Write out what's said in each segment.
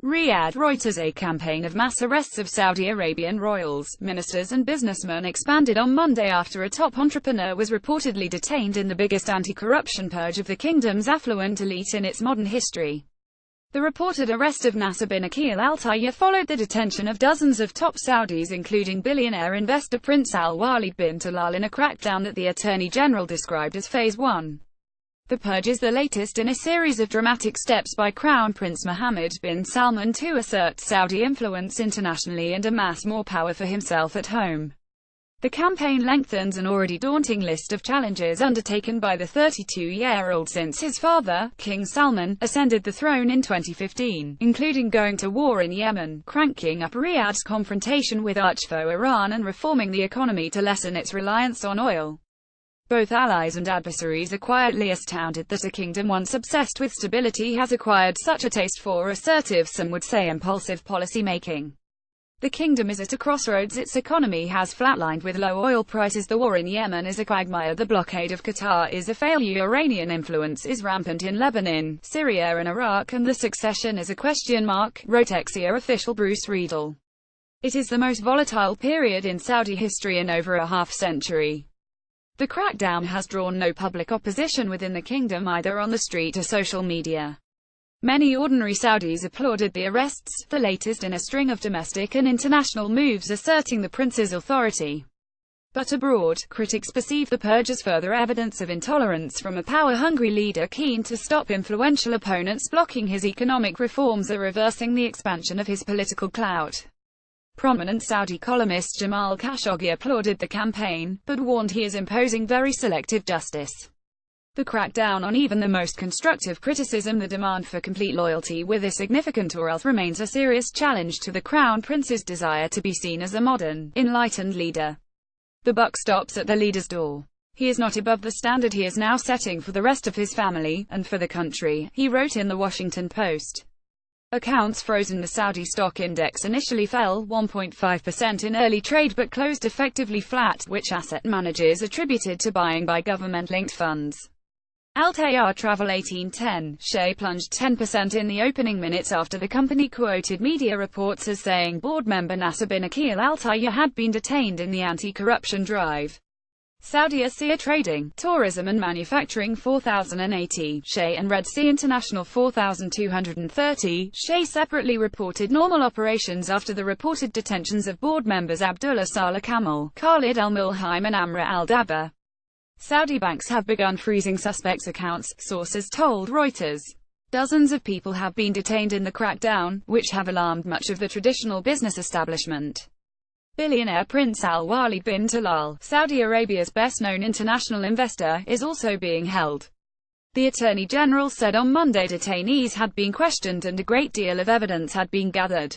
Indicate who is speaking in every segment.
Speaker 1: Riyadh. Reuters. A campaign of mass arrests of Saudi Arabian royals, ministers and businessmen expanded on Monday after a top entrepreneur was reportedly detained in the biggest anti-corruption purge of the kingdom's affluent elite in its modern history. The reported arrest of Nasser bin Akil Al Tayya followed the detention of dozens of top Saudis, including billionaire investor Prince Al Walid bin Talal, in a crackdown that the Attorney General described as Phase 1. The purge is the latest in a series of dramatic steps by Crown Prince Mohammed bin Salman to assert Saudi influence internationally and amass more power for himself at home. The campaign lengthens an already daunting list of challenges undertaken by the 32-year-old since his father, King Salman, ascended the throne in 2015, including going to war in Yemen, cranking up Riyadh's confrontation with archfoe Iran, and reforming the economy to lessen its reliance on oil. Both allies and adversaries are quietly astounded that a kingdom once obsessed with stability has acquired such a taste for assertive, some would say impulsive, policy-making. The kingdom is at a crossroads. Its economy has flatlined with low oil prices. The war in Yemen is a quagmire. The blockade of Qatar is a failure. Iranian influence is rampant in Lebanon, Syria and Iraq, and the succession is a question mark, wrote Exia official Bruce Riedel. It is the most volatile period in Saudi history in over a half-century. The crackdown has drawn no public opposition within the kingdom, either on the street or social media. Many ordinary Saudis applauded the arrests, the latest in a string of domestic and international moves asserting the prince's authority. But abroad, critics perceive the purge as further evidence of intolerance from a power-hungry leader keen to stop influential opponents blocking his economic reforms or reversing the expansion of his political clout. Prominent Saudi columnist Jamal Khashoggi applauded the campaign, but warned he is imposing very selective justice. The crackdown on even the most constructive criticism, the demand for complete loyalty with a significant or else, remains a serious challenge to the Crown Prince's desire to be seen as a modern, enlightened leader. The buck stops at the leader's door. He is not above the standard he is now setting for the rest of his family, and for the country, he wrote in the Washington Post. Accounts frozen. The Saudi stock index initially fell 1.5% in early trade but closed effectively flat, which asset managers attributed to buying by government-linked funds. Al-Tayyar Travel 1810, share plunged 10% in the opening minutes after the company quoted media reports as saying board member Nasser bin Akil Al Tayya had been detained in the anti-corruption drive. Saudi Asia Trading, Tourism and Manufacturing 4080, Shea and Red Sea International 4230, Shea separately reported normal operations after the reported detentions of board members Abdullah Saleh Kamal, Khalid Al-Mulhaim and Amra Al-Dabba. Saudi banks have begun freezing suspects' accounts, sources told Reuters. Dozens of people have been detained in the crackdown, which have alarmed much of the traditional business establishment. Billionaire Prince Al Walid bin Talal, Saudi Arabia's best-known international investor, is also being held. The Attorney General said on Monday detainees had been questioned and a great deal of evidence had been gathered.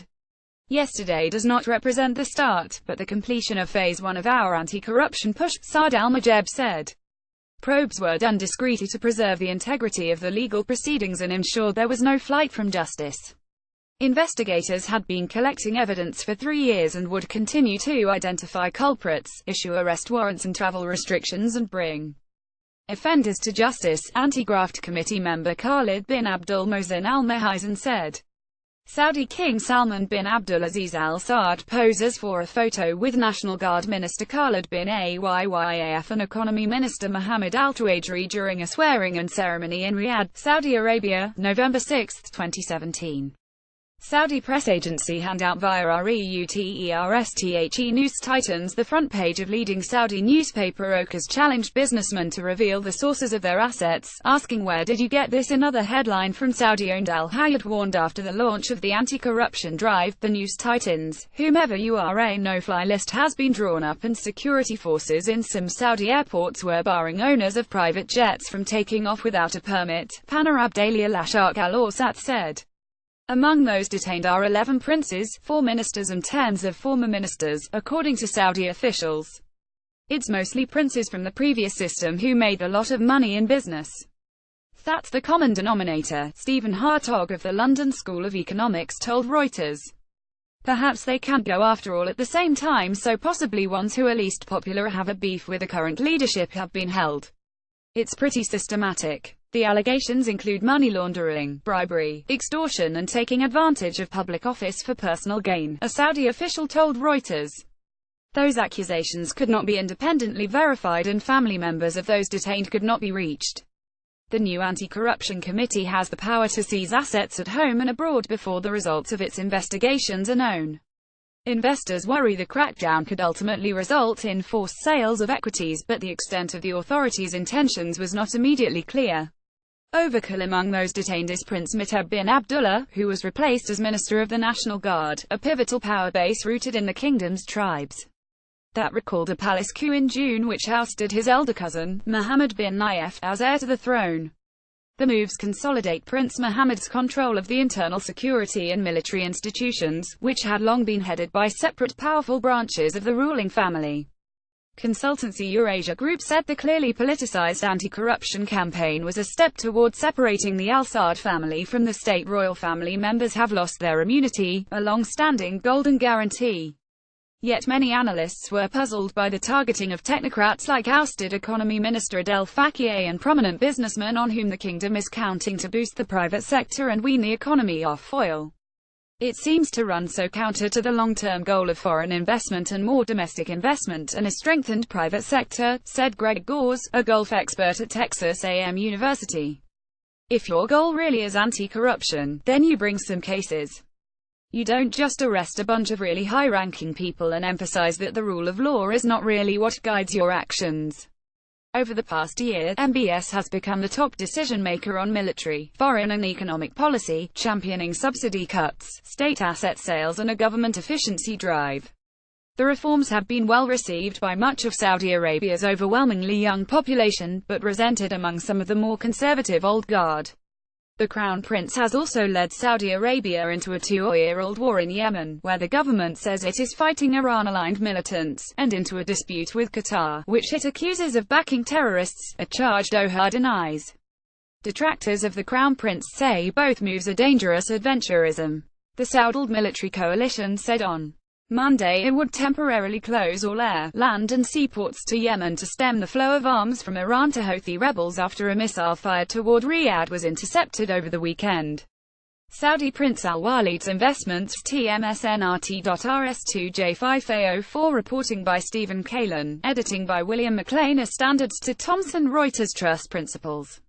Speaker 1: Yesterday does not represent the start, but the completion of Phase 1 of our anti-corruption push, Saad Al-Majeb said. Probes were done discreetly to preserve the integrity of the legal proceedings and ensure there was no flight from justice. Investigators had been collecting evidence for 3 years and would continue to identify culprits, issue arrest warrants and travel restrictions and bring offenders to justice, Anti-Graft Committee member Khalid bin Abdul Mohsen Al-Mahizen said. Saudi King Salman bin Abdulaziz Al Saud poses for a photo with National Guard Minister Khalid bin Ayyaf and Economy Minister Mohammed Al-Tuwaijri during a swearing-in ceremony in Riyadh, Saudi Arabia, November 6, 2017. Saudi press agency handout via Reuters. News tightens. The front page of leading Saudi newspaper Okas challenged businessmen to reveal the sources of their assets, asking where did you get this? Another headline from Saudi-owned Al Hayat warned after the launch of the anti-corruption drive, the news tightens, whomever you are, a no-fly list has been drawn up and security forces in some Saudi airports were barring owners of private jets from taking off without a permit, Panar Abdalia Lashak Al-Orsat said. Among those detained are 11 princes, 4 ministers and tens of former ministers, according to Saudi officials. It's mostly princes from the previous system who made a lot of money in business. That's the common denominator, Stephen Hartog of the London School of Economics told Reuters. Perhaps they can't go after all at the same time, so possibly ones who are least popular or have a beef with the current leadership have been held. It's pretty systematic. The allegations include money laundering, bribery, extortion and taking advantage of public office for personal gain, a Saudi official told Reuters. Those accusations could not be independently verified and family members of those detained could not be reached. The new anti-corruption committee has the power to seize assets at home and abroad before the results of its investigations are known. Investors worry the crackdown could ultimately result in forced sales of equities, but the extent of the authorities' intentions was not immediately clear. Overkill among those detained is Prince Muttab bin Abdullah, who was replaced as Minister of the National Guard, a pivotal power base rooted in the kingdom's tribes. That recalled a palace coup in June which ousted his elder cousin, Mohammed bin Nayef, as heir to the throne. The moves consolidate Prince Mohammed's control of the internal security and military institutions, which had long been headed by separate powerful branches of the ruling family. Consultancy Eurasia Group said the clearly politicized anti-corruption campaign was a step toward separating the Al Saud family from the state. Royal family members have lost their immunity, a long-standing golden guarantee. Yet many analysts were puzzled by the targeting of technocrats like ousted Economy Minister Adel Fakir and prominent businessmen on whom the kingdom is counting to boost the private sector and wean the economy off oil. It seems to run so counter to the long-term goal of foreign investment and more domestic investment and a strengthened private sector, said Greg Gores, a Gulf expert at Texas A&M University. If your goal really is anti-corruption, then you bring some cases. You don't just arrest a bunch of really high-ranking people and emphasize that the rule of law is not really what guides your actions. Over the past year, MBS has become the top decision-maker on military, foreign and economic policy, championing subsidy cuts, state asset sales and a government efficiency drive. The reforms have been well received by much of Saudi Arabia's overwhelmingly young population, but resented among some of the more conservative old guard. The Crown Prince has also led Saudi Arabia into a 2-year-old war in Yemen, where the government says it is fighting Iran-aligned militants, and into a dispute with Qatar, which it accuses of backing terrorists, a charge Doha denies. Detractors of the Crown Prince say both moves are dangerous adventurism. The Saudi military coalition said on Monday it would temporarily close all air, land and seaports to Yemen to stem the flow of arms from Iran to Houthi rebels after a missile fired toward Riyadh was intercepted over the weekend. Saudi Prince Al-Walid's investments, TMSNRT.RS2J5A04 reporting by Stephen Kalin, editing by William McLean. Standards to Thomson Reuters Trust Principles.